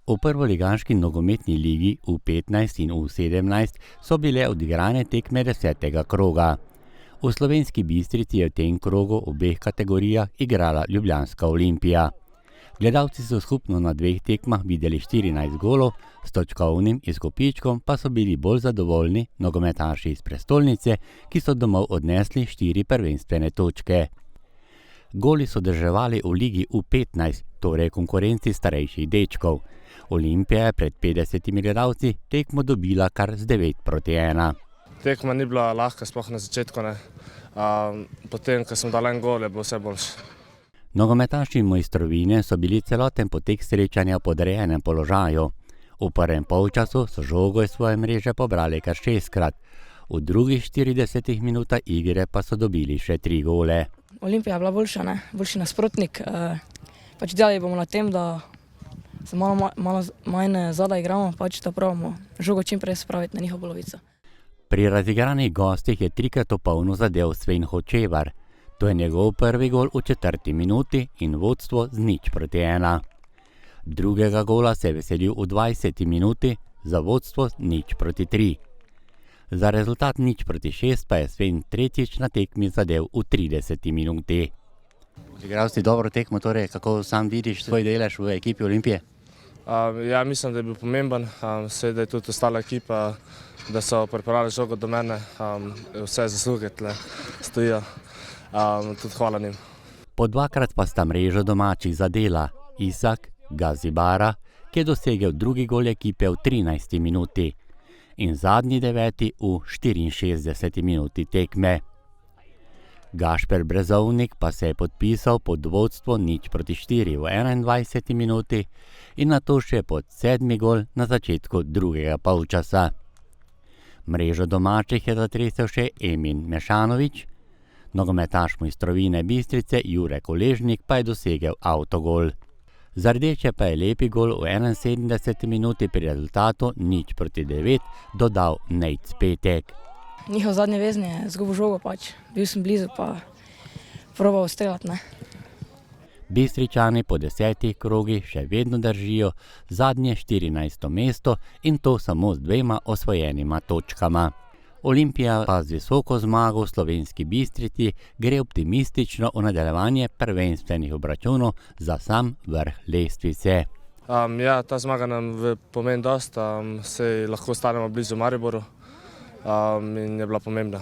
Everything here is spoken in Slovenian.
V prvoligaški nogometni ligi U15 in U17 so bile odigrane tekme 10. kroga. V Slovenski Bistrici je v tem krogu v obeh kategorijah igrala ljubljanska Olimpija. Gledalci so skupno na 2 tekmah videli 14 golov, s točkovnim izkupičkom pa so bili bolj zadovoljni nogometaši iz prestolnice, ki so domov odnesli 4 prvenstvene točke. Goli so deževali v ligi U15, torej konkurenci starejših dečkov. Olimpija je pred 50 gledalci tekmo dobila kar z 9-1. Tekma ni bila lahka, sploh na začetku ne. Potem, ko sem dal en gol, je bilo vse boljše. Nogometaši Mojstrovine so bili celoten potek srečanja v podrejenem položaju. V prvem polčasu so žogo iz svoje mreže pobrali kar 6-krat. V drugih 40 minutah igre pa so dobili še 3 gole. Olimpija je bila boljša, boljši nasprotnik. Delali bomo na tem, da se malo manj zadaj igramo, da pravimo žogo čim prej spraviti na njihovo polovico. Pri razigranih gostih je 3-krat v polno zadel Sven Hočevar. To je njegov prvi gol v 4. minuti in vodstvo z 0-1. Drugega gola se je veselil v 20. minuti, za vodstvo z 0-3. Za rezultat 0-6 pa je Sven tretjič na tekmi zadel v 30. minuti. Igral si dobro tekmo, torej kako sam vidiš svoj delež v ekipi Olimpije? Ja, mislim, da je bil pomemben, da je tudi ostala ekipa, da so pripravili žogo do mene, vse zasluge tle stojijo, tudi hvala njim. Po 2-krat pa sta mrežo domačih zadela Isak Gazibara, ki je dosegel drugi gol ekipe v 13. minuti in zadnji 9. v 64. minuti tekme. Gašper Brezovnik pa se je podpisal pod vodstvo 0-4 v 21. minuti in nato še pod 7. gol na začetku drugega polčasa. Mrežo domačih je zatresel še Emin Mešanović, nogometaš Mojstrovine Bistrice Jure Koležnik pa je dosegel avtogol. Za rdeče pa je lepi gol v 71. minuti pri rezultatu 0-9 dodal Nejc Petek. Njihov zadnji vezni je izgubil žogo, bil sem blizu pa probal streljati. Bistričani po 10 krogih še vedno držijo zadnje 14. mesto in to samo z 2 osvojenima točkama. Olimpija pa z visoko zmago v Slovenski Bistrici gre optimistično v nadaljevanje prvenstvenih obračunov za sam vrh lestvice. Ja, ta zmaga nam pomeni dosti, se lahko ostanemo blizu Mariboru in je bila pomembna.